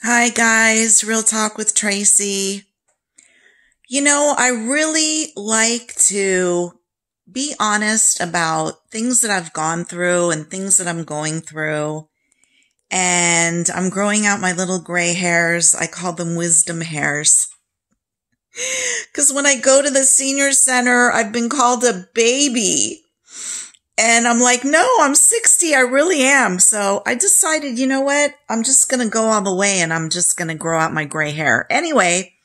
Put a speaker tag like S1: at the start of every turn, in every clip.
S1: Hi guys, Real Talk with Tracy. I really like to be honest about things that I've gone through and things that I'm going through. And I'm growing out my little gray hairs. I call them wisdom hairs. Because when I go to the senior center, I've been called a baby. And I'm like, no, I'm 60. I really am. So I decided, you know what? I'm just going to go all the way and I'm just going to grow out my gray hair. Anyway,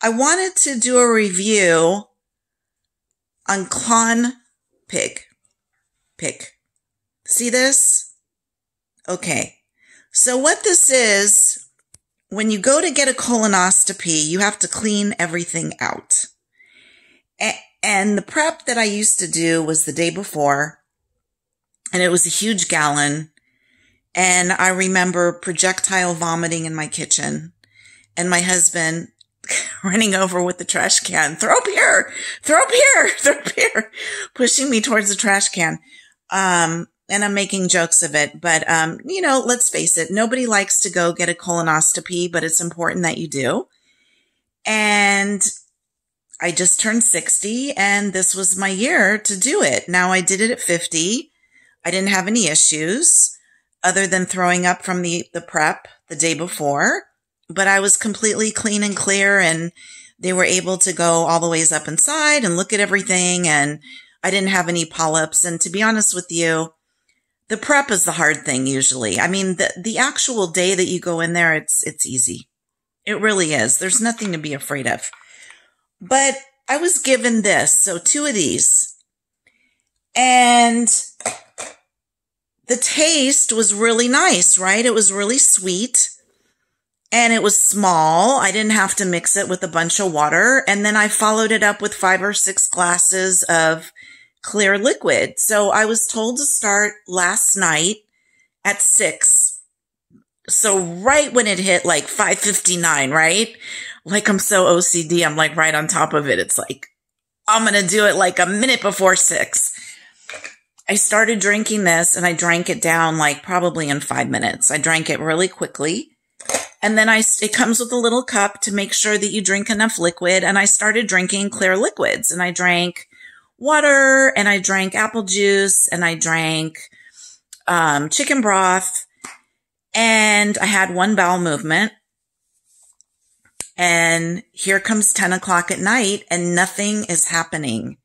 S1: I wanted to do a review on CLENPIQ. See this? Okay. So what this is, when you go to get a colonoscopy, you have to clean everything out. And the prep that I used to do was the day before, and it was a huge gallon. And I remember projectile vomiting in my kitchen and my husband running over with the trash can. Throw up here, pushing me towards the trash can. And I'm making jokes of it, but, let's face it. Nobody likes to go get a colonoscopy, but it's important that you do. And I just turned 60 and this was my year to do it. Now I did it at 50. I didn't have any issues other than throwing up from the prep the day before, but I was completely clean and clear and they were able to go all the ways up inside and look at everything. And I didn't have any polyps. And to be honest with you, the prep is the hard thing usually. I mean, the actual day that you go in there, it's easy. It really is. There's nothing to be afraid of. But I was given this, so 2 of these. And the taste was really nice, right? It was really sweet. And it was small. I didn't have to mix it with a bunch of water. And then I followed it up with 5 or 6 glasses of clear liquid. So I was told to start last night at 6. So right when it hit like 5:59, right? Like I'm so OCD, I'm like right on top of it. It's like, I'm going to do it like a minute before 6. I started drinking this and I drank it down like probably in 5 minutes. I drank it really quickly. And then it comes with a little cup to make sure that you drink enough liquid. And I started drinking clear liquids and I drank water and I drank apple juice and I drank, chicken broth and I had 1 bowel movement. And here comes 10 o'clock at night and nothing is happening.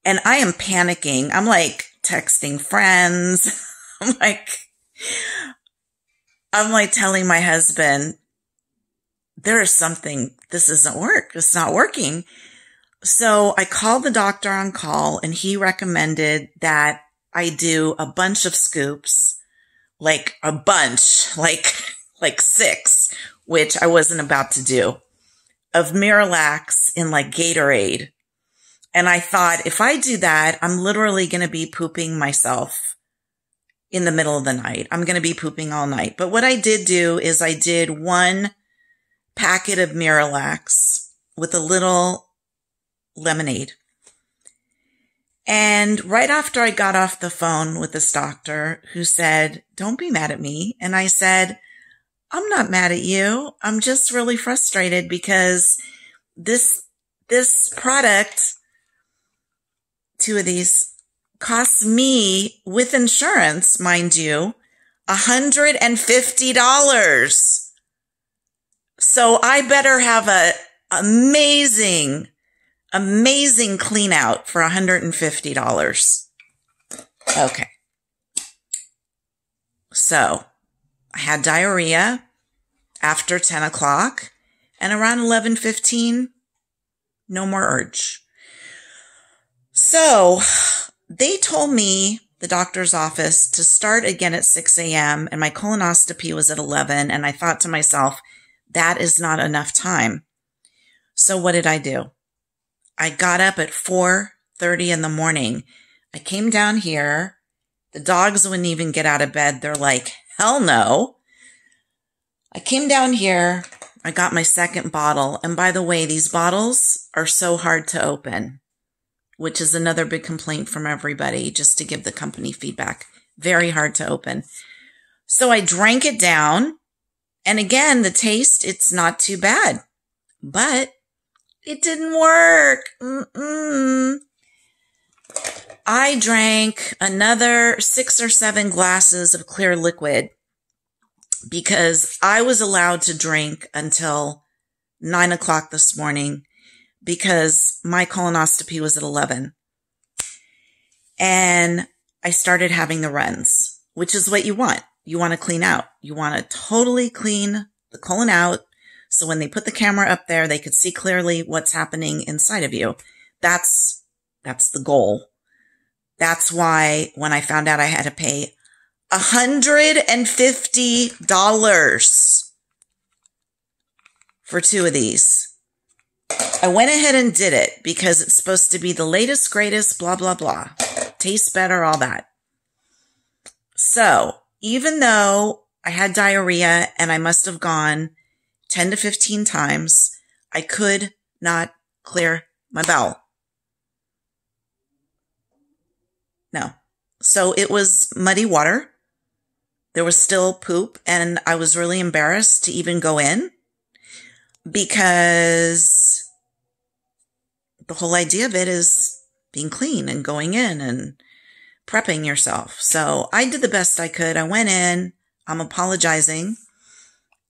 S1: And I am panicking. I'm like texting friends. I'm like telling my husband, there is something, this isn't work. It's not working. So I called the doctor on call and he recommended that I do a bunch of scoops, like a bunch, like 6, which I wasn't about to do, of Miralax in like Gatorade. And I thought, if I do that, I'm literally going to be pooping myself in the middle of the night. I'm going to be pooping all night. But what I did do is I did 1 packet of Miralax with a little lemonade. And right after I got off the phone with this doctor who said, don't be mad at me. And I said, I'm not mad at you. I'm just really frustrated because this product, 2 of these, costs me, with insurance, mind you, $150. So I better have a amazing clean out for $150. Okay. So I had diarrhea after 10 o'clock and around 11:15, no more urge. So they told me, the doctor's office, to start again at 6 a.m. and my colonoscopy was at 11. And I thought to myself, that is not enough time. So what did I do? I got up at 4:30 in the morning. I came down here. The dogs wouldn't even get out of bed. They're like, hell no. I came down here. I got my 2nd bottle. And by the way, these bottles are so hard to open, which is another big complaint from everybody, just to give the company feedback. Very hard to open. So I drank it down And again, the taste, it's not too bad, but it didn't work. I drank another 6 or 7 glasses of clear liquid because I was allowed to drink until 9 o'clock this morning because my colonoscopy was at 11. And I started having the runs, which is what you want. You want to clean out. You want to totally clean the colon out. So when they put the camera up there, they could see clearly what's happening inside of you. That's the goal. That's why when I found out I had to pay $150 for 2 of these, I went ahead and did it because it's supposed to be the latest, greatest, blah, blah, blah. Tastes better, all that. So even though I had diarrhea and I must have gone 10 to 15 times, I could not clear my bowel. No. So it was muddy water. There was still poop, and I was really embarrassed to even go in because the whole idea of it is being clean and going in and prepping yourself. So I did the best I could. I went in. I'm apologizing.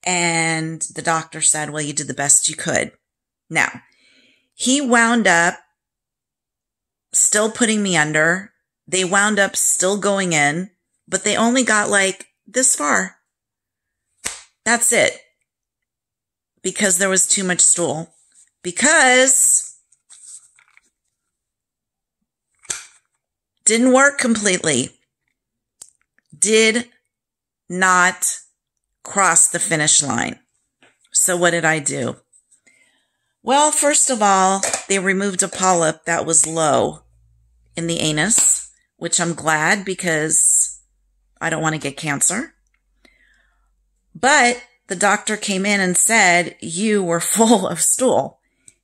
S1: And the doctor said, well, you did the best you could. Now, he wound up still putting me under. They wound up still going in, but they only got like this far. That's it. Because there was too much stool. Because didn't work completely. Did not cross the finish line. So what did I do? Well, first of all, they removed a polyp that was low in the anus, which I'm glad because I don't want to get cancer. But the doctor came in and said, you were full of stool.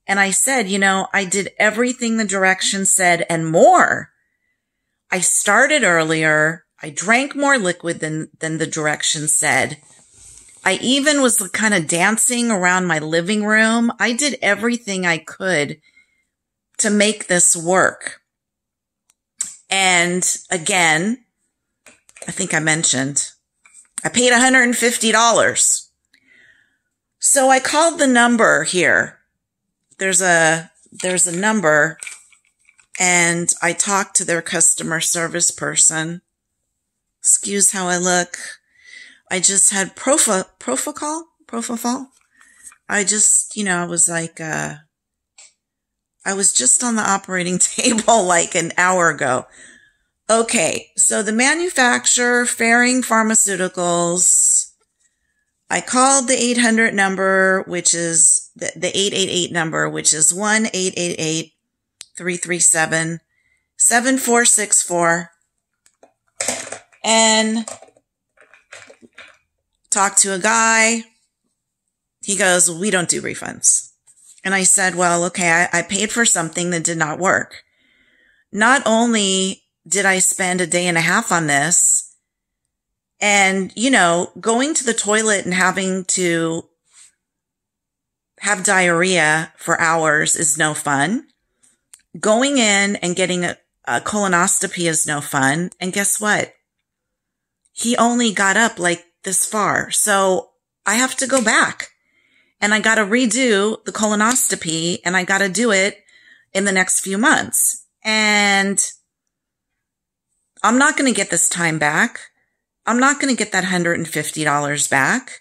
S1: And I said, I did everything the directions said and more. I started earlier. I drank more liquid than the directions said. I even was kind of dancing around my living room. I did everything I could to make this work. And again, I think I mentioned, I paid $150. So I called the number here. There's a number, and I talked to their customer service person. Excuse how I look. I just had propofol. I just, I was like, I was just on the operating table like an hour ago. Okay, so the manufacturer, Ferring Pharmaceuticals, I called the 800 number, which is the 888 number, which is 1-888-337-7464, and talked to a guy. He goes, we don't do refunds. And I said, well, okay, I paid for something that did not work. Not only did I spend a day and a half on this, and, going to the toilet and having to have diarrhea for hours is no fun. Going in and getting a colonoscopy is no fun. And guess what? He only got up like this far. So I have to go back. And I got to redo the colonoscopy, and I got to do it in the next few months. And I'm not going to get this time back. I'm not going to get that $150 back.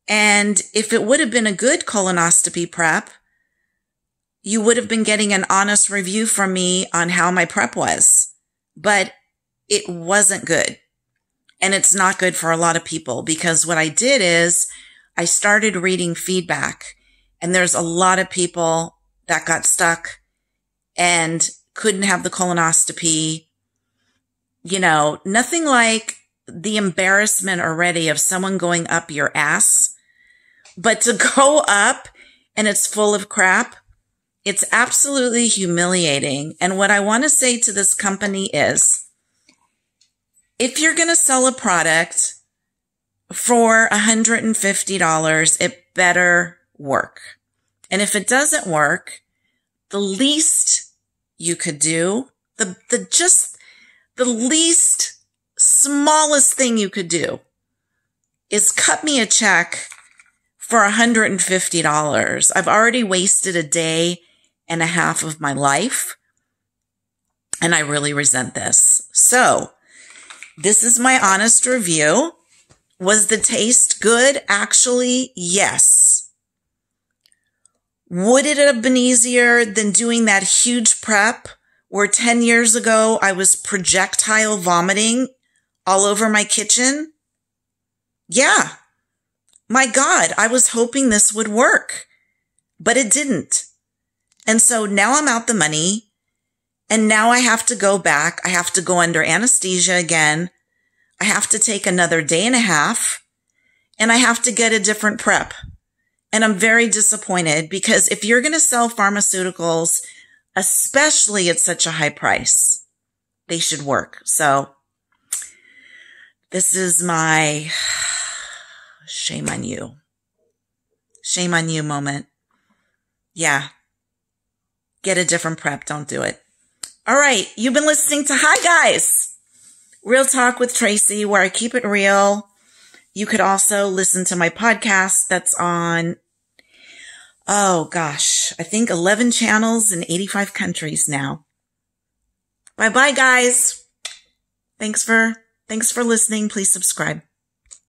S1: And if it would have been a good colonoscopy prep, you would have been getting an honest review from me on how my prep was. But it wasn't good. And it's not good for a lot of people, because what I did is I started reading feedback, and there's a lot of people that got stuck and couldn't have the colonoscopy. Nothing like the embarrassment already of someone going up your ass, but to go up and it's full of crap. It's absolutely humiliating. And what I want to say to this company is, if you're going to sell a product, for $150, it better work. And if it doesn't work, the least you could do, the least smallest thing you could do is cut me a check for $150. I've already wasted a day and a half of my life, and I really resent this. So, this is my honest review. Was the taste good? Actually, yes. Would it have been easier than doing that huge prep where 10 years ago I was projectile vomiting all over my kitchen? Yeah. My God, I was hoping this would work, but it didn't. And so now I'm out the money, and now I have to go back. I have to go under anesthesia again. I have to take another day and a half, and I have to get a different prep. And I'm very disappointed because if you're going to sell pharmaceuticals, especially at such a high price, they should work. So this is my shame on you. Shame on you moment. Yeah. Get a different prep. Don't do it. All right. You've been listening to Hi Guys, Real Talk with Tracy, where I keep it real. You could also listen to my podcast that's on, oh gosh, I think 11 channels in 85 countries now. Bye-bye, guys. Thanks for listening. Please subscribe.